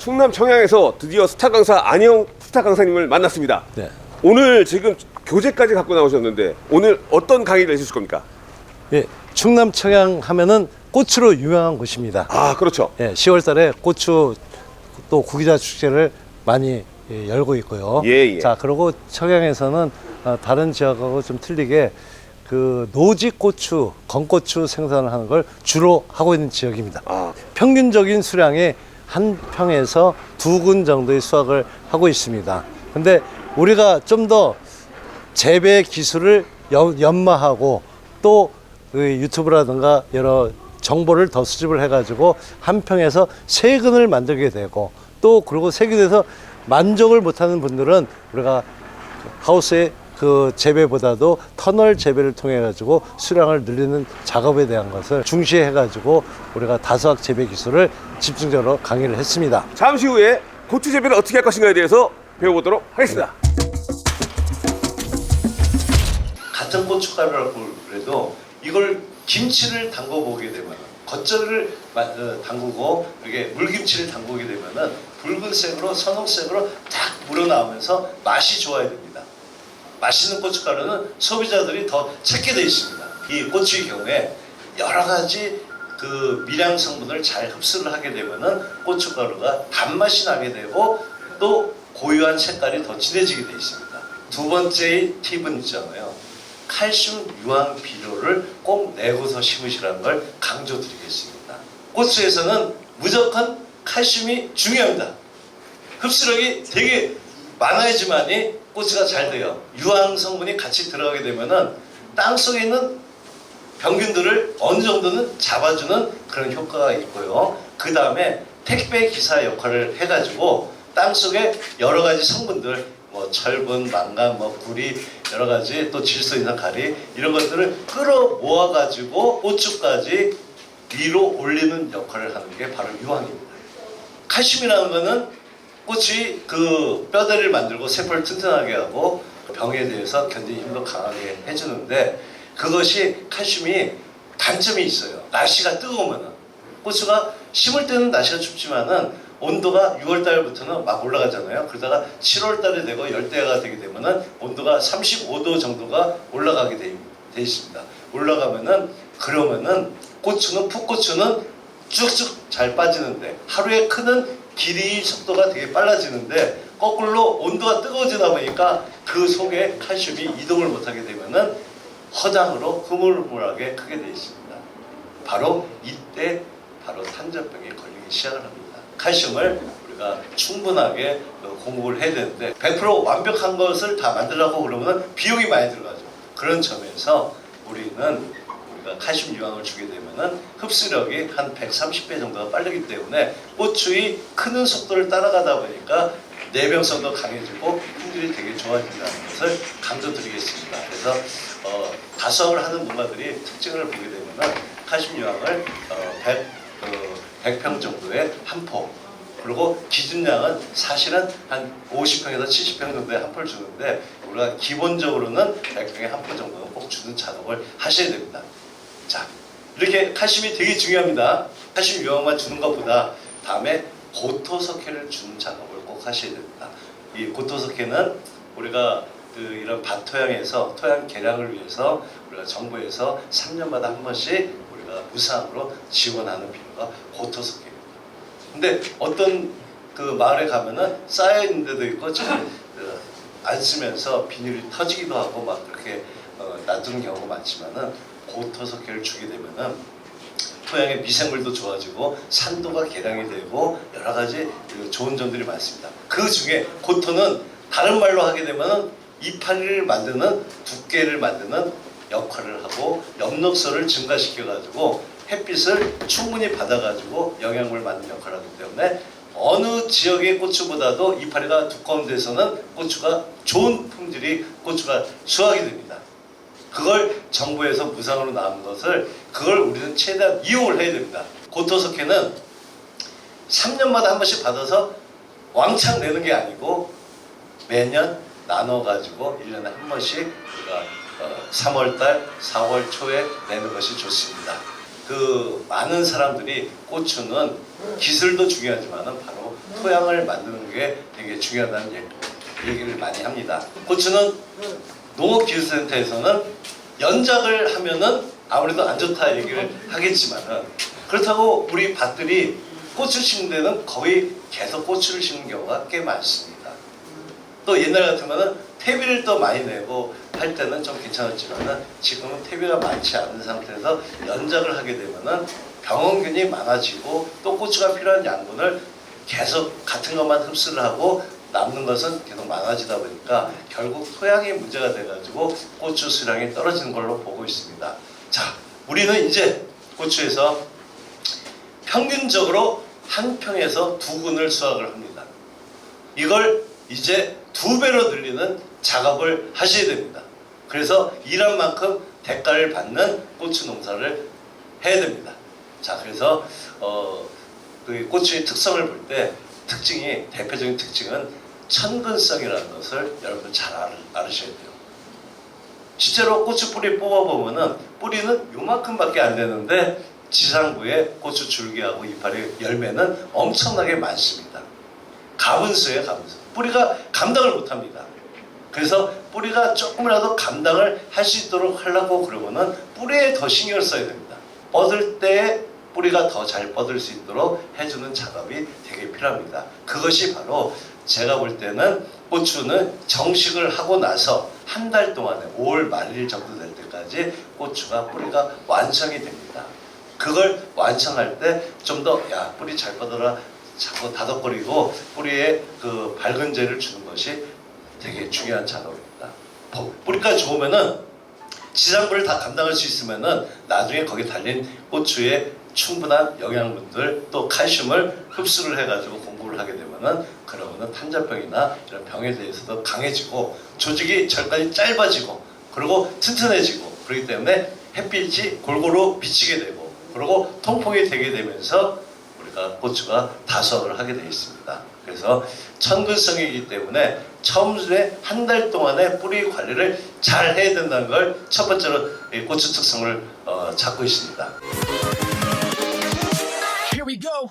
충남 청양에서 드디어 스타 강사 안희영 스타 강사님을 만났습니다. 네. 오늘 지금 교재까지 갖고 나오셨는데 오늘 어떤 강의를 해주실 겁니까? 예, 충남 청양 하면은 꽃으로 유명한 곳입니다. 아, 그렇죠. 예, 10월 달에 고추 또 구기자 축제를 많이 열고 있고요. 예. 자, 그리고 청양에서는 다른 지역하고 좀 틀리게 그 노지 고추, 건고추 생산을 하는 걸 주로 하고 있는 지역입니다. 아. 평균적인 수량의 한 평에서 2근 정도의 수확을 하고 있습니다. 근데 우리가 좀 더 재배 기술을 연마하고 또 그 유튜브라든가 여러 정보를 더 수집을 해가지고 한 평에서 3근을 만들게 되고 또 그리고 3근에서 만족을 못하는 분들은 우리가 하우스의 그 재배보다도 터널 재배를 통해 가지고 수량을 늘리는 작업에 대한 것을 중시해 가지고 우리가 다수학 재배 기술을 집중적으로 강의를 했습니다. 잠시 후에 고추 재배를 어떻게 할 것인가에 대해서 배워보도록 하겠습니다. 같은 고춧가루라고 그래도 이걸 김치를 담궈 보게 되면 겉절이를 담그고 이렇게 물김치를 담그게 되면은 붉은색으로 선홍색으로 딱 우러나오면서 맛이 좋아야 됩니다. 맛있는 고춧가루는 소비자들이 더 찾게 되어 있습니다. 이 고추의 경우에 여러 가지 그 미량 성분을 잘 흡수를 하게 되면은 고춧가루가 단맛이 나게 되고 또 고유한 색깔이 더 진해지게 되어 있습니다. 두 번째 팁은 있잖아요. 칼슘 유황 비료를 꼭 내고서 심으시라는 걸 강조드리겠습니다. 고추에서는 무조건 칼슘이 중요합니다. 흡수력이 되게 많아야지만이 고추가 잘 돼요. 유황 성분이 같이 들어가게 되면은 땅 속에 있는 병균들을 어느 정도는 잡아주는 그런 효과가 있고요. 그 다음에 택배 기사 역할을 해가지고 땅 속에 여러 가지 성분들 뭐 철분, 망간, 뭐 구리 여러 가지 또 질소 있는 가리 이런 것들을 끌어 모아 가지고 고추까지 위로 올리는 역할을 하는 게 바로 유황입니다. 칼슘이라는 거는 꽃이 그 뼈대를 만들고 세포를 튼튼하게 하고 병에 대해서 견디는 힘도 강하게 해주는데 그것이 칼슘이 단점이 있어요. 날씨가 뜨거우면은 고추가 심을 때는 날씨가 춥지만은 온도가 6월달부터는 막 올라가잖아요. 그러다가 7월달에 되고 열대야가 되게 되면은 온도가 35도 정도가 올라가게 돼 있습니다. 올라가면은 그러면은 고추는 풋고추는 쭉쭉 잘 빠지는데 하루에 크는 길이 속도가 되게 빨라지는데 거꾸로 온도가 뜨거워지다 보니까 그 속에 칼슘이 이동을 못하게 되면은 허당으로 흐물흐물하게 크게 되어 있습니다. 바로 이때 바로 탄저병에 걸리기 시작을 합니다. 칼슘을 우리가 충분하게 공급을 해야 되는데 100% 완벽한 것을 다 만들려고 그러면 비용이 많이 들어가죠. 그런 점에서 우리가 칼슘 유황을 주게 되면은 흡수력이 한 130배 정도가 빠르기 때문에 고추의 크는 속도를 따라가다 보니까 내병성도 강해지고 품질이 되게 좋아진다는 것을 강조드리겠습니다. 그래서 다수학을 하는 농가들이 특징을 보게 되면은 칼슘 유황을 100평 정도의 한 포, 그리고 기준량은 사실은 한 50평에서 70평 정도의 한 포를 주는데 우리가 기본적으로는 100평에 한 포 정도는 꼭 주는 작업을 하셔야 됩니다. 자, 이렇게 칼슘이 되게 중요합니다. 칼슘 유황만 주는 것보다 다음에 고토석회를 주는 작업을 꼭 하셔야 됩니다. 이 고토석회는 우리가 이런 밭 토양에서 토양 개량을 위해서 우리가 정부에서 3년마다 한 번씩 우리가 무상으로 지원하는 비료가 고토석회입니다. 근데 어떤 그 마을에 가면은 쌓여 있는 데도 있고 안 쓰면서 비닐이 터지기도 하고 막 그렇게 놔두는 경우가 많지만은 고토석회를 주게 되면은 토양의 미생물도 좋아지고 산도가 개량이 되고 여러 가지 좋은 점들이 많습니다. 그 중에 고토는 다른 말로 하게 되면은 이파리를 만드는 두께를 만드는 역할을 하고 엽록소를 증가시켜 가지고 햇빛을 충분히 받아 가지고 영양분을 만드는 역할을 하기 때문에 어느 지역의 고추보다도 이파리가 두꺼운 데서는 고추가 좋은 품질이 고추가 수확이 됩니다. 그걸 정부에서 무상으로 나온 것을 그걸 우리는 최대한 이용을 해야 됩니다. 고토석회는 3년마다 한 번씩 받아서 왕창 내는 게 아니고 매년 나눠가지고 1년에 한 번씩 우리가 3월달, 4월 초에 내는 것이 좋습니다. 그 많은 사람들이 고추는 기술도 중요하지만 바로 토양을 만드는 게 되게 중요하다는 얘기를 많이 합니다. 고추는 농업기술센터에서는 연작을 하면은 아무래도 안 좋다 얘기를 하겠지만은 그렇다고 우리 밭들이 고추 심는 데는 거의 계속 고추를 심는 경우가 꽤 많습니다. 또 옛날 같으면은 퇴비를 또 많이 내고 할 때는 좀 괜찮았지만은 지금은 퇴비가 많지 않은 상태에서 연작을 하게 되면은 병원균이 많아지고 또 고추가 필요한 양분을 계속 같은 것만 흡수를 하고 남는 것은 계속 많아지다 보니까 결국 토양이 문제가 돼가지고 고추 수량이 떨어지는 걸로 보고 있습니다. 자, 우리는 이제 고추에서 평균적으로 한 평에서 2근을 수확을 합니다. 이걸 이제 2배로 늘리는 작업을 하셔야 됩니다. 그래서 일한 만큼 대가를 받는 고추 농사를 해야 됩니다. 자, 그래서 그 고추의 특성을 볼 때 대표적인 특징은 천근성이라는 것을 여러분 잘 알으셔야 돼요. 실제로 고추 뿌리 뽑아보면은 뿌리는 요만큼밖에 안 되는데 지상부에 고추 줄기하고 이파리 열매는 엄청나게 많습니다. 가분수예요, 가분수. 뿌리가 감당을 못합니다. 그래서 뿌리가 조금이라도 감당을 할 수 있도록 하려고 그러고는 뿌리에 더 신경을 써야 됩니다. 뻗을 때 뿌리가 더 잘 뻗을 수 있도록 해주는 작업이 되게 필요합니다. 그것이 바로 제가 볼 때는 고추는 정식을 하고 나서 한 달 동안에 5월 말일 정도 될 때까지 고추가 뿌리가 완성이 됩니다. 그걸 완성할 때 좀 더 뿌리 잘 뻗어라 자꾸 다독거리고 뿌리에 그 밝은재를 주는 것이 되게 중요한 작업입니다. 뿌리가 좋으면은 지상부를 다 감당할 수 있으면은 나중에 거기 달린 고추에 충분한 영양분들 또 칼슘을 흡수를 해가지고 공부를 하게 되면은 그러면은 탄저병이나 이런 병에 대해서도 강해지고 조직이 절간이 짧아지고 그리고 튼튼해지고 그렇기 때문에 햇빛이 골고루 비치게 되고 그리고 통풍이 되게 되면서 우리가 고추가 다수확을 하게 되어 있습니다. 그래서 천근성이기 때문에 처음에 한 달 동안의 뿌리 관리를 잘 해야 된다는 걸 첫 번째로 이 고추 특성을 잡고 있습니다. Here we go.